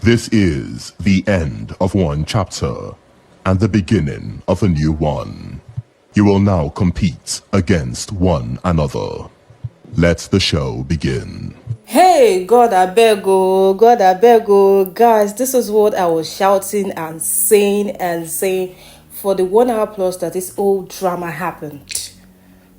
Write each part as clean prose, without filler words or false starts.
This is the end of one chapter and the beginning of a new one. You will now compete against one another. Let the show begin. Hey, God, I beg, oh, God, I beg, oh. Guys, this is what I was shouting and saying for the 1 hour plus that this whole drama happened.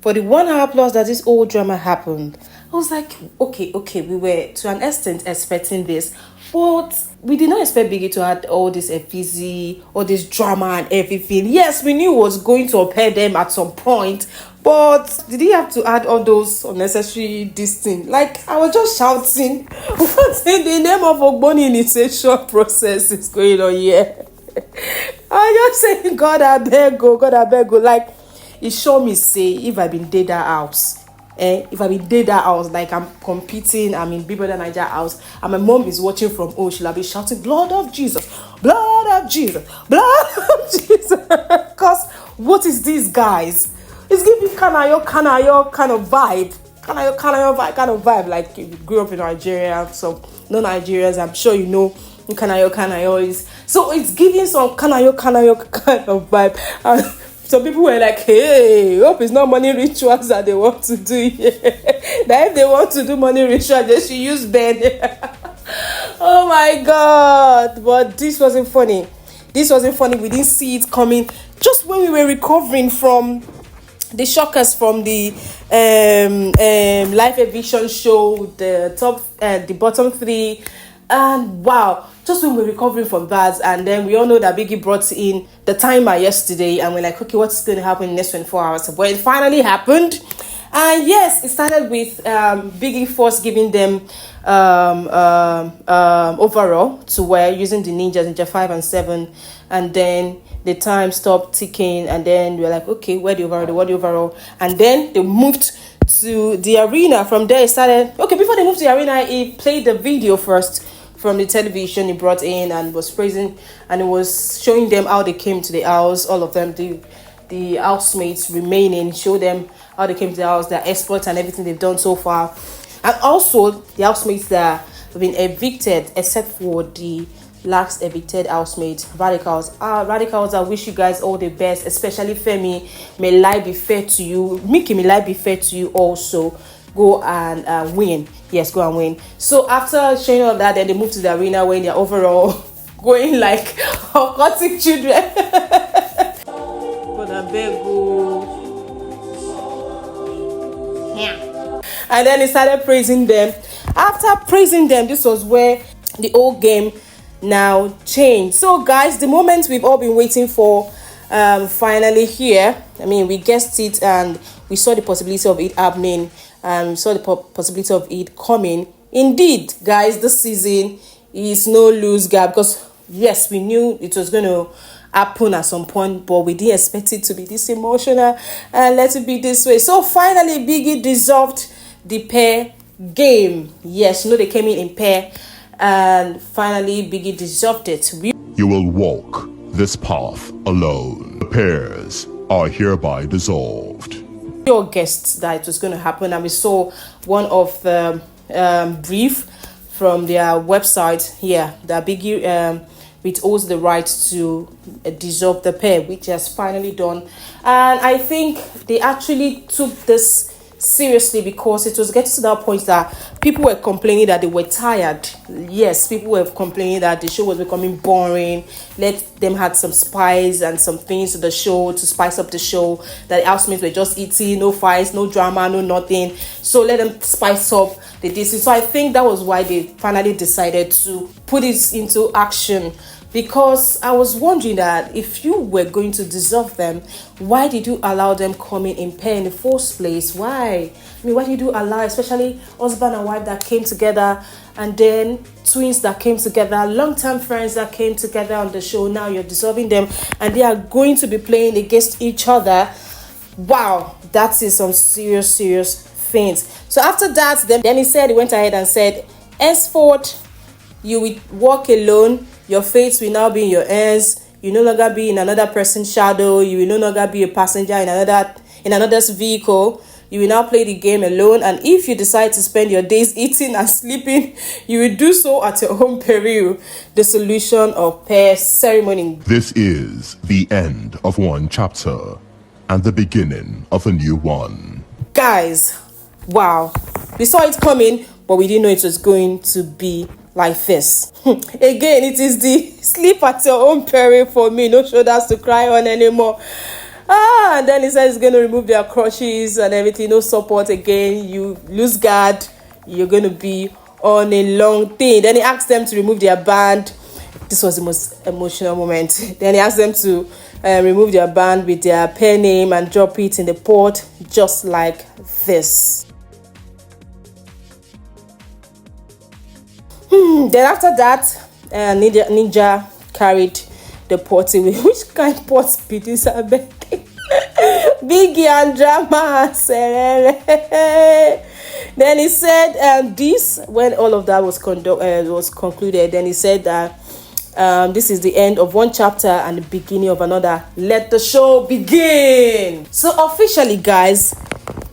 For the 1 hour plus that this whole drama happened, I was like, okay, we were to an extent expecting this, but we did not expect Biggie to add all this FPZ, all this drama and everything. Yes, we knew it was going to appear them at some point, but did he have to add all those unnecessary things? Like, I was just shouting, what in the name of Ogboni initiation process is going on here? I just saying, God, I beg, go. Like, it showed me, say, if I been dead that house. If I been dead that house, like I'm competing, I'm in BBNAIJA9 house, and my mom is watching from home, she'll be shouting, blood of Jesus, blood of Jesus, blood of Jesus. Because what is this, guys? It's giving Kanayo kind of vibe. Kanayo, like if you grew up in Nigeria, so no Nigerians, I'm sure you know Kanayo is. So it's giving some Kanayo kind of vibe. And some people were like, hey, hope it's not money rituals that they want to do here. That if they want to do money rituals, they should use Ben. Oh my God. But this wasn't funny. We didn't see it coming. Just when we were recovering from the shockers from the live eviction show, the bottom three, and wow, just when we're recovering from that, and then we all know that Biggie brought in the timer yesterday, and we're like, okay, what's going to happen in the next 24 hours? Well, it finally happened, and yes, it started with Biggie first giving them overall to wear using the Ninja 5 and 7, and then the time stopped ticking, and then we were like, okay, where the overall, and then they moved to the arena. From there it started. Okay, before they moved to the arena, he played the video first from the television he brought in and was praising, and it was showing them how they came to the house, all of them, the housemates remaining, show them how they came to the house, their exploits and everything they've done so far, and also the housemates that have been evicted, except for the last evicted housemate, Radicals. Radicals, I wish you guys all the best, especially Femi. May life be fair to you. Mickey, may life be fair to you also. Go and win. Yes, go and win. So after showing all that, then they moved to the arena wearing their overall, going like aquatic children. But I beg you. Yeah. And then he started praising them. After praising them, this was where the whole game now changed. So guys, the moment we've all been waiting for finally here. I mean, we guessed it and we saw the possibility of it happening. Saw the possibility of it coming. Indeed, guys, this season is no lose gap, because yes, we knew it was going to happen at some point, but we didn't expect it to be this emotional and let it be this way. So finally, Biggie dissolved the pair game. Yes, you know they came in pair, and finally Biggie dissolved it. You will walk this path alone. The pairs are hereby dissolved. Your guessed that it was going to happen, and we saw one of the brief from their website here that Biggie withholds the right to dissolve the pair, which has finally done. And I think they actually took this seriously, because it was getting to that point that people were complaining that they were tired. Yes, people were complaining that the show was becoming boring. Let them had some spice and some things to the show to spice up the show. That the housemates were just eating, no fights, no drama, no nothing. So let them spice up the dishes. So I think that was why they finally decided to put it into action. Because I was wondering that if you were going to dissolve them, why did you allow them coming in pair in the first place? Why? I mean, why did you allow, especially husband and wife that came together, and then twins that came together, long-term friends that came together on the show? Now you're dissolving them, and they are going to be playing against each other. Wow, that is some serious things. So after that, then he went ahead and said, henceforth, you will walk alone. Your fate will now be in your hands. You no longer be in another person's shadow. You will no longer be a passenger in another's vehicle. You will now play the game alone, and if you decide to spend your days eating and sleeping, you will do so at your own peril. Dissolution of pair ceremony. This is the end of one chapter and the beginning of a new one. Guys, wow. We saw it coming, but we didn't know it was going to be like this. Again, it is the sleep at your own peril for me. No shoulders to cry on anymore. And then he says he's going to remove their crutches and everything. No support again. You lose guard. You're going to be on a long thing. Then he asked them to remove their band. This was the most emotional moment. Then he asked them to remove their band with their pair name and drop it in the pot, just like this. Then after that, Ninja carried the pot away. Which kind of pot be this? Biggie and drama. Then he said this, when all of that was concluded, then he said that this is the end of one chapter and the beginning of another. Let the show begin. So officially, guys,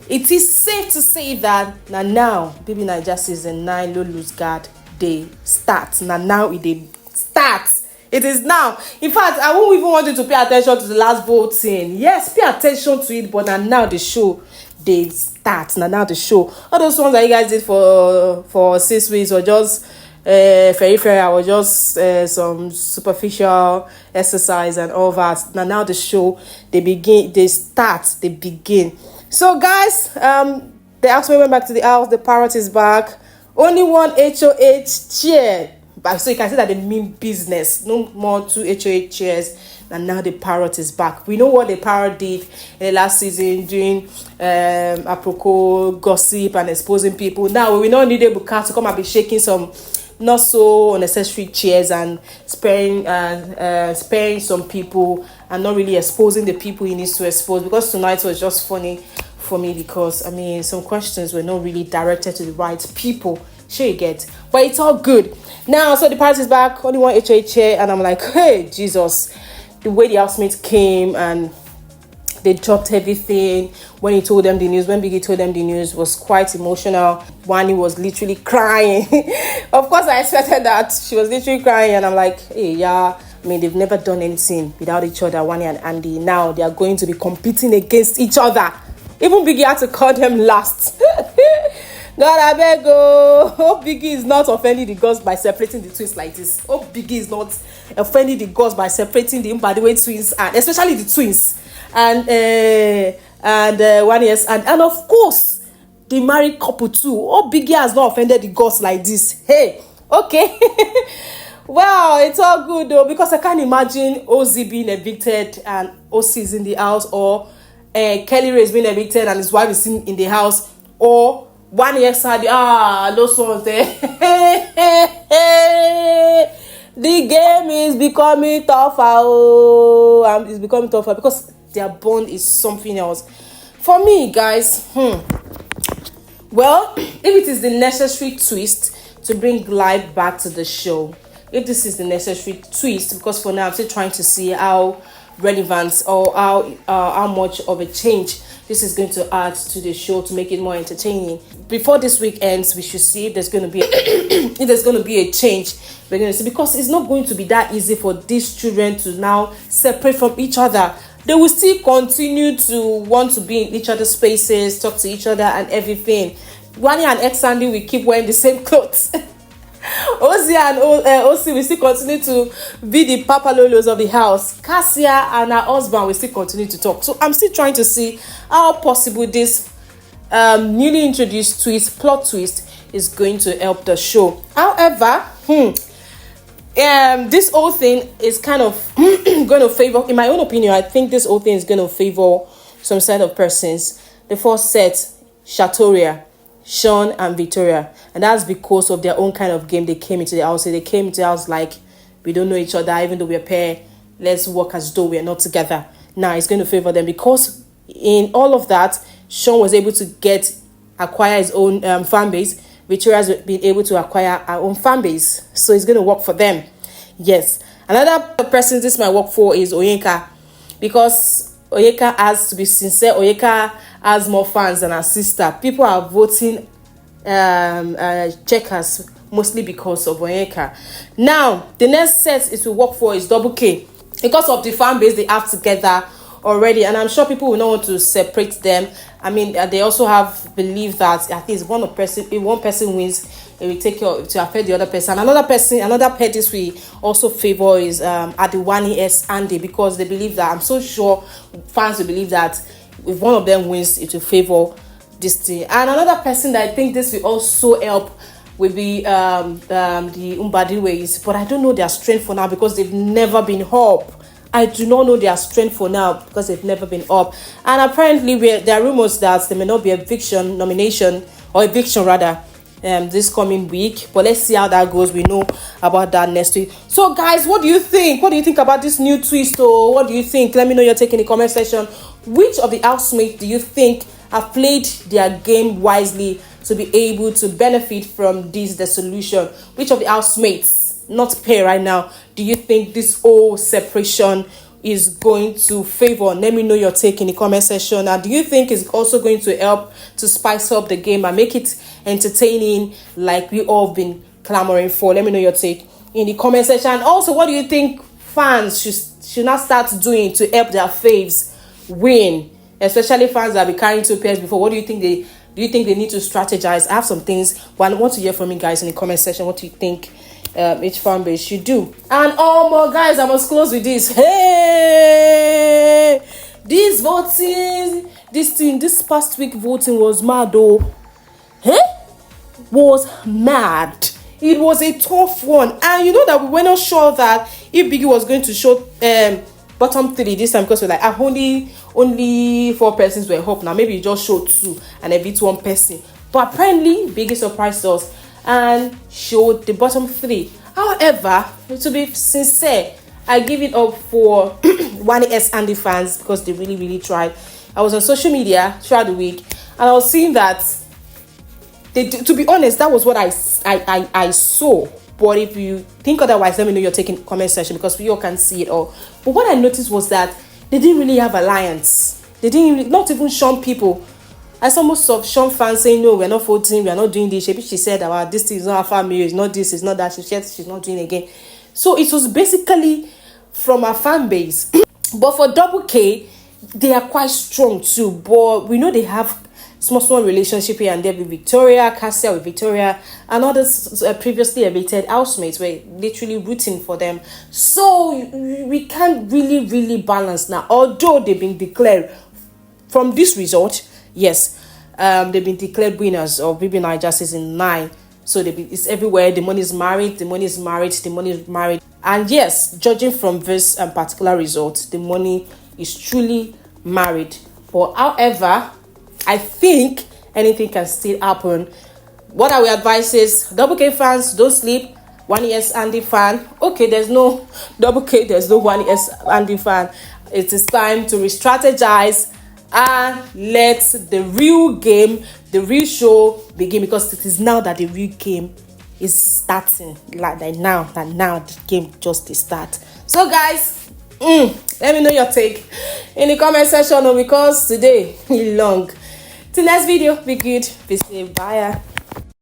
it is safe to say that now BBNAIJA season 9 Low Lose Guard they start. Now it starts. It is now. In fact, I won't even want you to pay attention to the last voting. Yes, pay attention to it, but now the show they start. Now the show. All those ones that you guys did for 6 weeks or just peripheral or just some superficial exercise and all that. Now the show they begin. They start. They begin. So guys, the housemaid went back to the house. The parrot is back. Only one HOH chair. So you can see that they mean business. No more 2 HOH chairs. And now the parrot is back. We know what the parrot did in the last season, doing apropos gossip and exposing people. Now we don't need Ebuka to come and be shaking some not so unnecessary chairs and sparing some people and not really exposing the people he needs to expose. Because tonight was just funny for me because some questions were not really directed to the right people. Sure you get, but it's all good now. So the parrot is back, only one HOH chair, and I'm like, hey Jesus, the way the housemates came and they dropped everything when he told them the news. When Biggie told them the news, was quite emotional. Wanni was literally crying. Of course, I expected that. She was literally crying, and I'm like, hey, yeah. They've never done anything without each other, Wanni and Handi. Now they are going to be competing against each other. Even Biggie had to call them last. God, I beg you. Hope Biggie is not offending the gods by separating the twins like this. Hope Biggie is not offending the gods by separating the way twins, and especially the twins. And 1 year, and of course the married couple too. Oh, Biggie has not offended the gods like this. Hey, okay. Well, it's all good though, because I can't imagine OZ being evicted and OC is in the house, or Kelly Ray is being evicted and his wife is in the house, or 1 year side. Those ones there. The game is becoming tougher. It's becoming tougher because their bond is something else. For me, guys, well, if it is the necessary twist to bring life back to the show, if this is the necessary twist, because for now I'm still trying to see how relevant or how much of a change this is going to add to the show to make it more entertaining. Before this week ends, we should see if there's going to be if there's going to be a change. We're going to see, because it's not going to be that easy for these children to now separate from each other. They will still continue to want to be in each other's spaces, talk to each other and everything. Wanni and Handi will keep wearing the same clothes. Ozzy and OC will still continue to be the papalolos of the house. Cassia and her husband will still continue to talk. So I'm still trying to see how possible this newly introduced plot twist is going to help the show. However, this whole thing is kind of going to favor, in my own opinion, I think this whole thing is going to favor some set of persons. The first set, Shatoria, Sean and Victoria, and that's because of their own kind of game. They came into the house. They came into the house like, we don't know each other, even though we're a pair. Let's work as though we're not together. Now it's going to favor them, because in all of that, Sean was able to acquire his own fan base. Victoria's been able to acquire her own fan base, so it's going to work for them. Yes. Another person this might work for is Onyeka, because Onyeka has to be sincere. Onyeka has more fans than her sister. People are voting checkers mostly because of Onyeka. Now, the next set it will work for is Doublekay because of the fan base they have together already, and I'm sure people will not want to separate them. I mean, they also have believed that at least if one person wins, it will take care to affect the other person. Another pair this we also favor is at the Wanni S Handi, because they believe that, I'm so sure fans will believe that if one of them wins, it will favor this thing. And another person that I think this will also help will be the Unpaird, but I don't know their strength for now because they've never been up. I do not know their strength for now because they've never been up. And apparently there are rumors that there may not be eviction rather this coming week, but let's see how that goes. We know about that next week. So guys, what do you think about this new twist? Or what do you think? Let me know your take in the comment section. Which of the housemates do you think have played their game wisely to be able to benefit from this dissolution? Which of the housemates, not pair right now, do you think this whole separation is going to favor? Let me know your take in the comment section. And do you think it's also going to help to spice up the game and make it entertaining like we all have been clamoring for? Let me know your take in the comment section. And also, what do you think fans should not start doing to help their faves win? Especially fans that have been carrying two pairs before. What do you think they need to strategize? I have some things, but I want to hear from you guys in the comment section. What do you think each fan base should do? And more guys, I must close with this. Hey, this past week voting was mad though. Hey, was mad. It was a tough one, and you know that we were not sure that if Biggie was going to show bottom three this time, because we're like only 4 persons were up. Now maybe you just showed 2 and a bit 1 person, but apparently Biggie surprised us and showed the bottom 3. However, to be sincere, I give it up for Wanni S Handi fans because they really tried. I was on social media throughout the week and I was seeing that to be honest, that was what I saw. But if you think otherwise, let me know your take in the comment section because we all can see it all. But what I noticed was that they didn't really have alliance. They didn't not even shun people. I saw most of Sean fans saying, no, we're not voting, we're not doing this. Maybe she said about this thing is not our family, it's not this, it's not that. She said she's not doing it again. So it was basically from our fan base. But for Doublekay, they are quite strong too. But we know they have small relationship here and there with Victoria, Cassia with Victoria, and others previously evicted housemates were literally rooting for them. So we can't really balance now. Although they've been declared from this result, yes, they've been declared winners of BBNAIJA season 9. So it's everywhere. The money is married. And yes, judging from this particular result, the money is truly married. But however, I think anything can still happen. What I will advise is Doublekay fans, don't sleep. Wanni S Handi fan. Okay, there's no Doublekay, there's no Wanni S Handi fan. It is time to re-strategize and let the real game, the real show begin, because it is now that the real game is starting. Like now the game just to start. So guys, let me know your take in the comment section because today is long. Till next video, be good, be safe, bye.